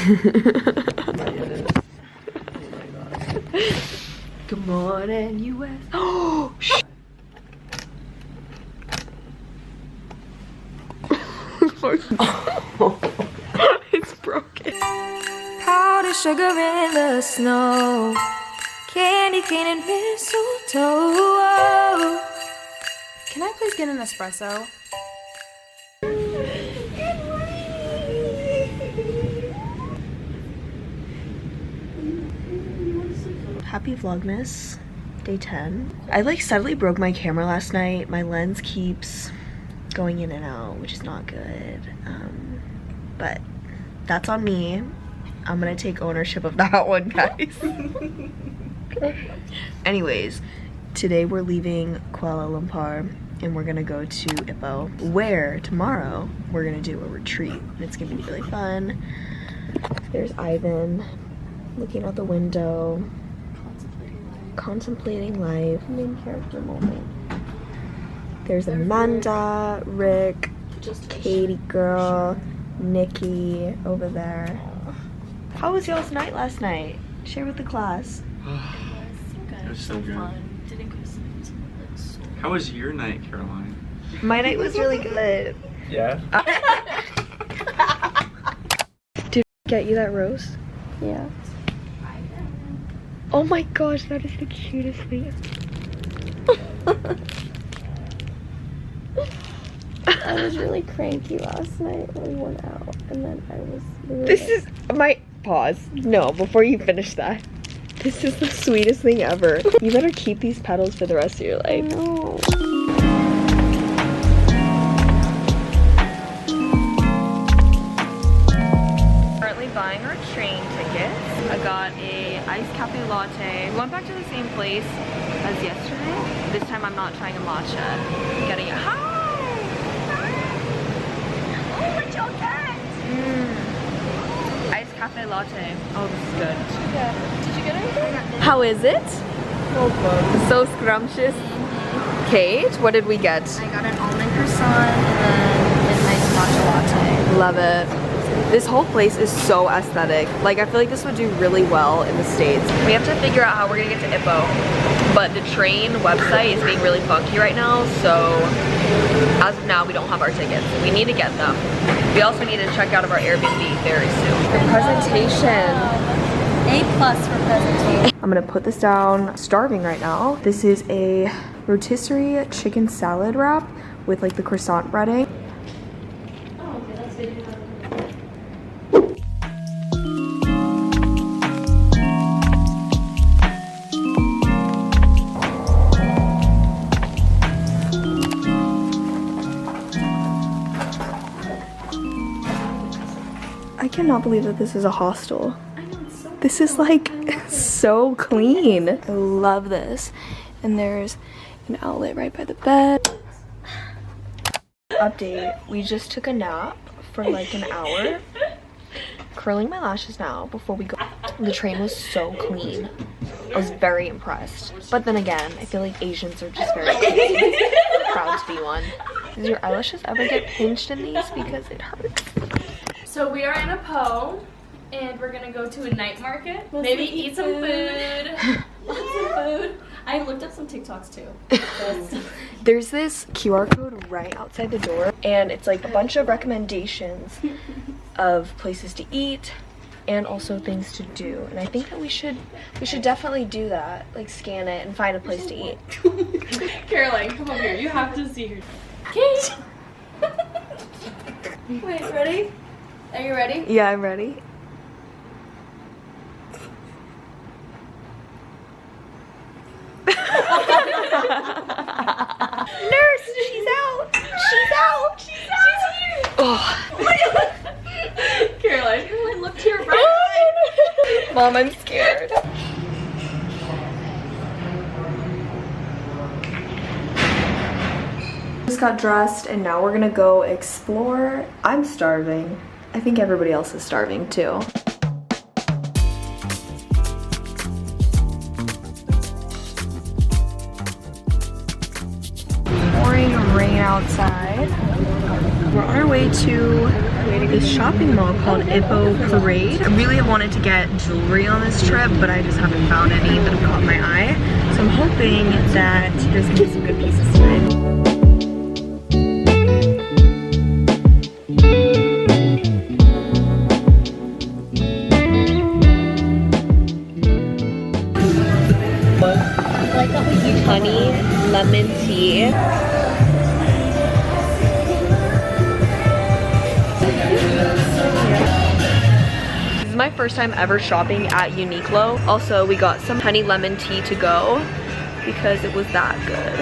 Good morning, US. Oh, shit. Oh, it's broken. Powdered sugar in the snow, candy cane and mistletoe. Can I please get an espresso? Happy Vlogmas, day 10. I like suddenly broke my camera last night. My lens keeps going in and out, which is not good. But that's on me. I'm gonna take ownership of that one, guys. Anyways, today we're leaving Kuala Lumpur and we're gonna go to Ipoh, where tomorrow we're gonna do a retreat. And it's gonna be really fun. There's Ivan looking out the window, contemplating life. Main character moment. There's Amanda, Rick, Katie girl, Nikki over there. How was y'all's night last night? Share with the class. It was so good. Fun. Didn't go to sleep. How was your night, Caroline? My night was really good. Yeah? Did I get you that rose? Yeah. Oh my gosh, that is the cutest thing. I was really cranky last night when we went out, and then I was really This is my pause. No, before you finish that. This is the sweetest thing ever. You better keep these petals for the rest of your life. I know. Currently buying our train tickets. I got a iced cafe latte. We went back to the same place as yesterday. This time I'm not trying a matcha. I'm getting a hi! Oh, what's your cat? Iced cafe latte. Oh, this is good. Yeah. Did you get anything? How is it? So scrumptious. Kate, what did we get? I got an almond croissant and then a nice matcha latte. Love it. This whole place is so aesthetic. Like, I feel like this would do really well in the States. We have to figure out how we're gonna get to Ipoh. But the train website is being really funky right now, so as of now, we don't have our tickets. We need to get them. We also need to check out of our Airbnb very soon. The presentation. A+ for presentation. I'm gonna put this down. Starving right now. This is a rotisserie chicken salad wrap with like the croissant breading. I cannot believe that this is a hostel. This is like so clean. I love this. And there's an outlet right by the bed. Update, we just took a nap for like an hour. Curling my lashes now before we go. The train was so clean. I was very impressed. But then again, I feel like Asians are just very clean. Proud to be one. Does your eyelashes ever get pinched in these because it hurts? So we are in Ipoh, and we're gonna go to a night market. Maybe eat some food. I looked up some TikToks too. There's this QR code right outside the door, and it's like a bunch of recommendations of places to eat and also things to do. And I think that we should definitely do that. Like scan it and find a place to eat. Caroline, come over here. You have to see her. Kate! Wait, ready? Are you ready? Yeah, I'm ready. Nurse, she's out. She's out. She's here. Oh. Caroline, look to your right. Mom, I'm scared. Just got dressed and now we're gonna go explore. I'm starving. I think everybody else is starving too. Pouring rain outside. We're on our way to this shopping mall called Ipoh Parade. I really have wanted to get jewelry on this trip, but I just haven't found any that have caught my eye. So I'm hoping that there's gonna be some good pieces tonight. Honey lemon tea. This is my first time ever shopping at Uniqlo. Also, we got some honey lemon tea to go because it was that good.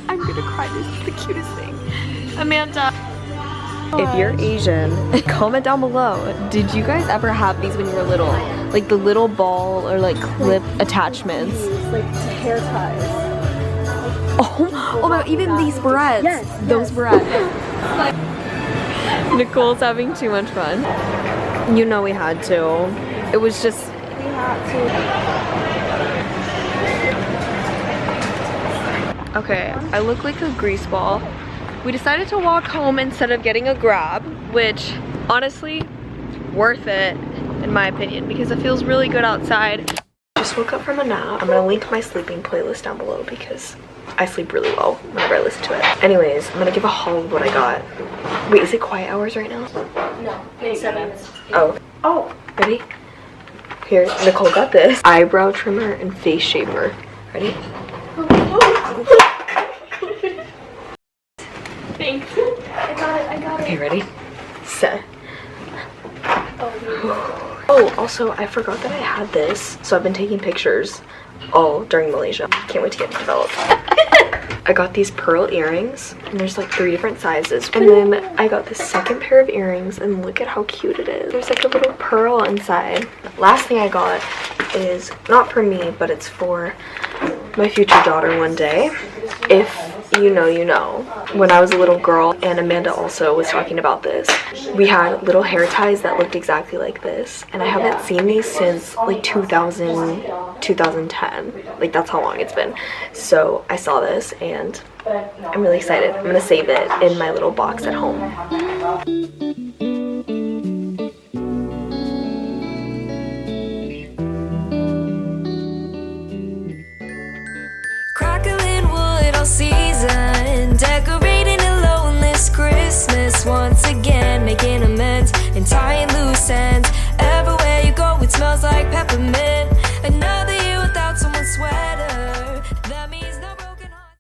I'm gonna cry. This is the cutest thing. Amanda. If you're Asian, comment down below. Did you guys ever have these when you were little? Like the little ball or like clip attachments? Like hair ties. Oh, but even these barrettes. Yes, Those barrettes. Nicole's having too much fun. You know we had to. It was just... We had to. Okay, I look like a grease ball. We decided to walk home instead of getting a Grab, which honestly, worth it in my opinion because it feels really good outside. Just woke up from a nap. I'm gonna link my sleeping playlist down below because I sleep really well whenever I listen to it. Anyways, I'm gonna give a haul of what I got. Wait, is it quiet hours right now? No, it's 7 minutes. Oh. Oh, ready? Here, Nicole got this. Eyebrow trimmer and face shaper. Ready? Thank you. I got it. Okay, ready? Set. Oh, also, I forgot that I had this, so I've been taking pictures all during Malaysia. Can't wait to get it developed. I got these pearl earrings, and there's like 3 different sizes. And then I got this second pair of earrings, and look at how cute it is. There's like a little pearl inside. Last thing I got is not for me, but it's for my future daughter one day. If you know, you know. When I was a little girl, and Amanda also was talking about this, we had little hair ties that looked exactly like this, and I haven't seen these since like 2010. Like that's how long it's been. So I saw this and I'm really excited. I'm gonna save it in my little box at home.